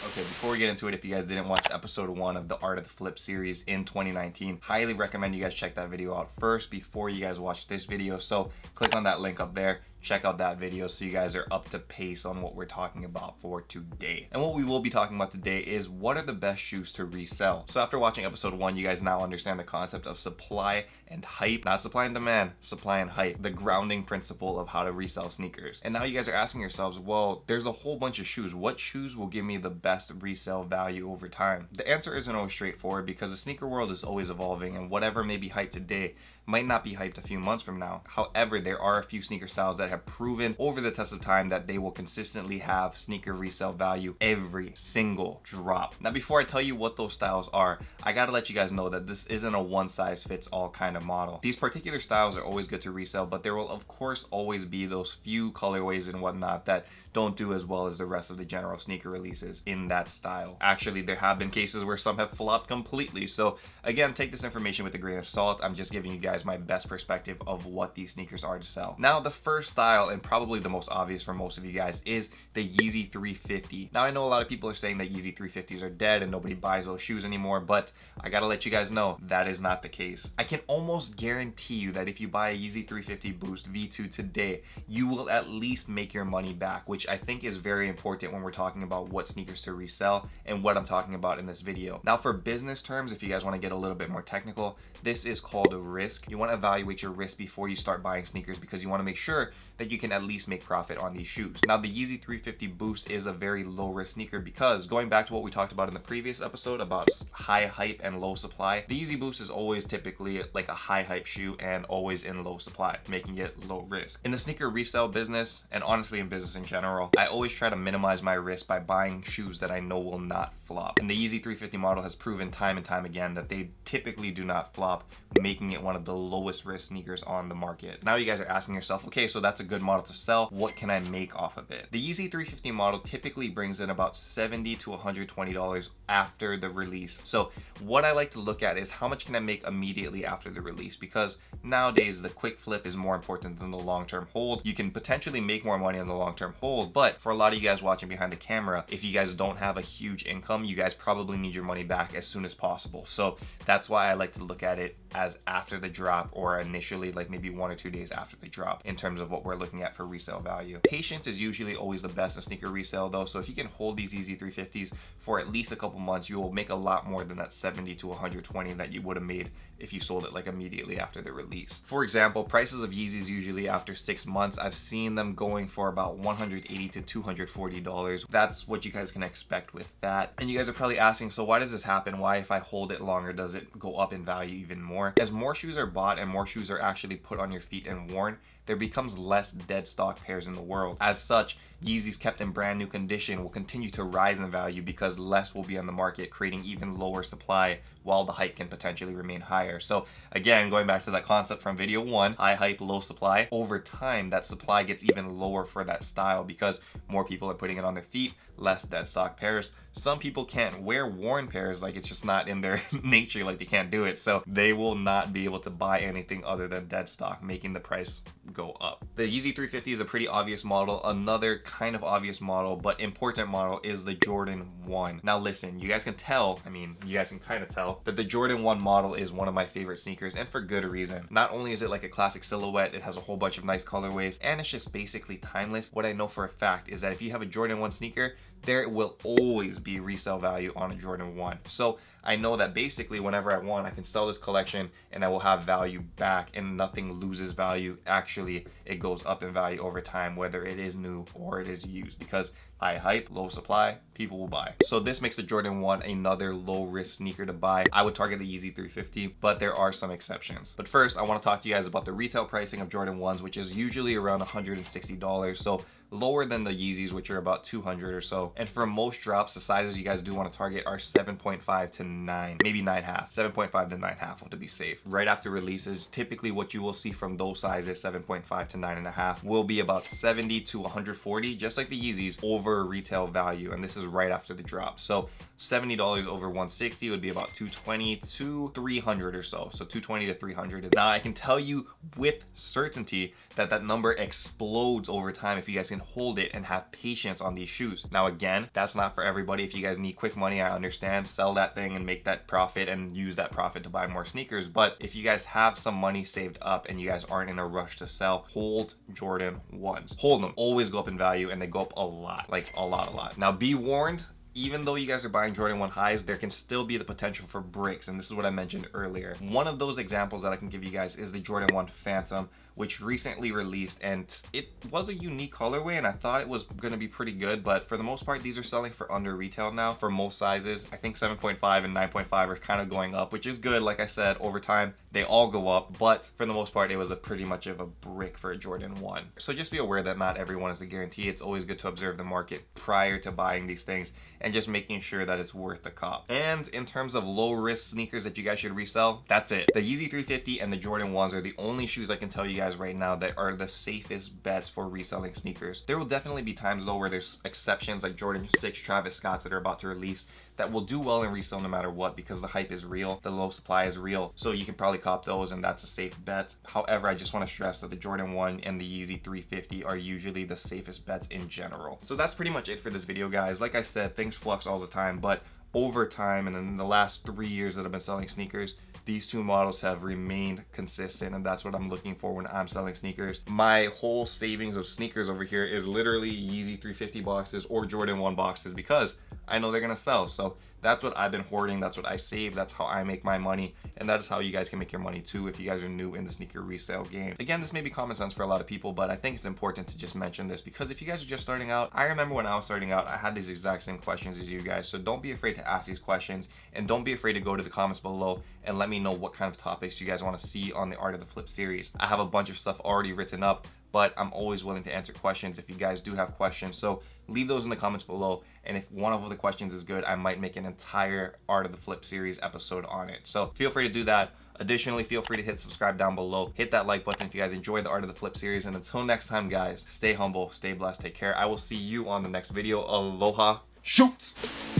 Okay, before we get into it, if you guys didn't watch episode 1 of the Art of the Flip series in 2019, highly recommend you guys check that video out first before you guys watch this video. So click on that link up there. Check out that video so you guys are up to pace on what we're talking about for today. And what we will be talking about today is what are the best shoes to resell. So after watching episode 1, you guys now understand the concept of supply and hype, not supply and demand, supply and hype, the grounding principle of how to resell sneakers. And now you guys are asking yourselves, well, there's a whole bunch of shoes. What shoes will give me the best resale value over time? The answer isn't always straightforward because the sneaker world is always evolving, and whatever may be hyped today might not be hyped a few months from now. However, there are a few sneaker styles that have proven over the test of time that they will consistently have sneaker resale value every single drop. Now, before I tell you what those styles are, I gotta let you guys know that this isn't a one-size-fits-all kind of model. These particular styles are always good to resell, but there will of course always be those few colorways and whatnot that don't do as well as the rest of the general sneaker releases in that style. Actually, there have been cases where some have flopped completely. So again, take this information with a grain of salt. I'm just giving you guys my best perspective of what these sneakers are to sell. Now, the first style, and probably the most obvious for most of you guys, is the Yeezy 350. Now, I know a lot of people are saying that Yeezy 350s are dead and nobody buys those shoes anymore, but I gotta let you guys know that is not the case. I can almost guarantee you that if you buy a Yeezy 350 Boost V2 today, you will at least make your money back, which I think is very important when we're talking about what sneakers to resell and what I'm talking about in this video. Now, for business terms, if you guys want to get a little bit more technical, this is called a risk. You want to evaluate your risk before you start buying sneakers because you want to make sure that you can at least make profit on these shoes. Now, the Yeezy 350 Boost is a very low risk sneaker because, going back to what we talked about in the previous episode about high hype and low supply, the Yeezy Boost is always typically like a high hype shoe and always in low supply, making it low risk. In the sneaker resale business, and honestly in business in general, I always try to minimize my risk by buying shoes that I know will not flop. And the Yeezy 350 model has proven time and time again that they typically do not flop, making it one of the lowest risk sneakers on the market. Now you guys are asking yourself, okay, so that's a good model to sell. What can I make off of it? The Yeezy 350 model typically brings in about $70 to $120 after the release. So what I like to look at is how much can I make immediately after the release, because nowadays the quick flip is more important than the long-term hold. You can potentially make more money on the long-term hold, but for a lot of you guys watching behind the camera, if you guys don't have a huge income, you guys probably need your money back as soon as possible. So that's why I like to look at it as after the drop, or initially like maybe 1 or 2 days after the drop in terms of what we're looking at for resale value. Patience is usually always the best in sneaker resale though, so if you can hold these Yeezy 350s for at least a couple months, you will make a lot more than that $70 to $120 that you would have made if you sold it like immediately after the release. For example, prices of Yeezys usually after 6 months, I've seen them going for about $180 to $240. That's what you guys can expect with that. And you guys are probably asking, so why does this happen? Why, if I hold it longer, does it go up in value even more? As more shoes are bought and more shoes are actually put on your feet and worn, there becomes less dead stock pairs in the world. As such, Yeezys kept in brand new condition will continue to rise in value because less will be on the market, creating even lower supply while the hype can potentially remain higher. So again, going back to that concept from video 1, high hype, low supply, over time that supply gets even lower for that style because more people are putting it on their feet, less dead stock pairs. Some people can't wear worn pairs, like it's just not in their nature, like they can't do it, so they will not be able to buy anything other than dead stock, making the price go up. The Yeezy 350 is a pretty obvious model. Another kind of obvious model but important model is the Jordan 1. Now listen, you guys can tell, I mean, you guys can kind of tell that the Jordan 1 model is one of my favorite sneakers, and for good reason. Not only is it like a classic silhouette, it has a whole bunch of nice colorways, and it's just basically timeless. What I know for a fact is that if you have a Jordan 1 sneaker, there will always be resale value on a Jordan 1. So I know that basically whenever I want, I can sell this collection and I will have value back, and nothing loses value. Actually, it goes up in value over time, whether it is new or it is used, because high hype, low supply, people will buy. So this makes the Jordan 1 another low risk sneaker to buy. I would target the Yeezy 350, but there are some exceptions. But first, I want to talk to you guys about the retail pricing of Jordan 1s, which is usually around $160. So lower than the Yeezys, which are about $200 or so. And for most drops, the sizes you guys do want to target are 7.5 to 9, maybe 9.5, 7.5 to 9.5 to be safe. Right after releases, typically what you will see from those sizes, 7.5 to 9.5, will be about 70 to 140, just like the Yeezys, over retail value. And this is right after the drop. So $70 over 160 would be about 220 to 300 or so. So 220 to 300. Now I can tell you with certainty that that number explodes over time if you guys can hold it and have patience on these shoes. Now again, that's not for everybody. If you guys need quick money, I understand. Sell that thing and make that profit and use that profit to buy more sneakers. But if you guys have some money saved up and you guys aren't in a rush to sell, hold Jordan 1s. Hold them. Always go up in value, and they go up a lot, like a lot. Now be warned, even though you guys are buying Jordan 1 highs, there can still be the potential for breaks, and this is what I mentioned earlier. One of those examples that I can give you guys is the Jordan 1 Phantom, which recently released, and it was a unique colorway, and I thought it was gonna be pretty good, but for the most part, these are selling for under retail now for most sizes. I think 7.5 and 9.5 are kind of going up, which is good. Like I said, over time, they all go up, but for the most part, it was a pretty much of a brick for a Jordan 1. So just be aware that not everyone is a guarantee. It's always good to observe the market prior to buying these things and just making sure that it's worth the cop. And in terms of low risk sneakers that you guys should resell, that's it. The Yeezy 350 and the Jordan 1s are the only shoes I can tell you guys right now that are the safest bets for reselling sneakers. There will definitely be times though where there's exceptions like Jordan 6 Travis Scotts that are about to release that will do well in resale no matter what, because the hype is real, the low supply is real, so you can probably cop those and that's a safe bet. However, I just want to stress that the Jordan 1 and the Yeezy 350 are usually the safest bets in general. So that's pretty much it for this video, guys. Like I said, things flux all the time, but over time and in the last 3 years that I've been selling sneakers, these two models have remained consistent, and that's what I'm looking for when I'm selling sneakers. My whole savings of sneakers over here is literally Yeezy 350 boxes or Jordan 1 boxes, because I know they're gonna sell. So that's what I've been hoarding, that's what I save, that's how I make my money, and that is how you guys can make your money too if you guys are new in the sneaker resale game. Again, this may be common sense for a lot of people, but I think it's important to just mention this because if you guys are just starting out, I remember when I was starting out, I had these exact same questions as you guys, so don't be afraid to ask these questions, and don't be afraid to go to the comments below and let me know what kind of topics you guys want to see on the Art of the Flip series. I have a bunch of stuff already written up, but I'm always willing to answer questions if you guys do have questions. So leave those in the comments below, and if one of the questions is good, I might make an entire Art of the Flip series episode on it. So feel free to do that. Additionally, feel free to hit subscribe down below. Hit that like button if you guys enjoy the Art of the Flip series. And until next time, guys, stay humble, stay blessed, take care. I will see you on the next video. Aloha. Shoot!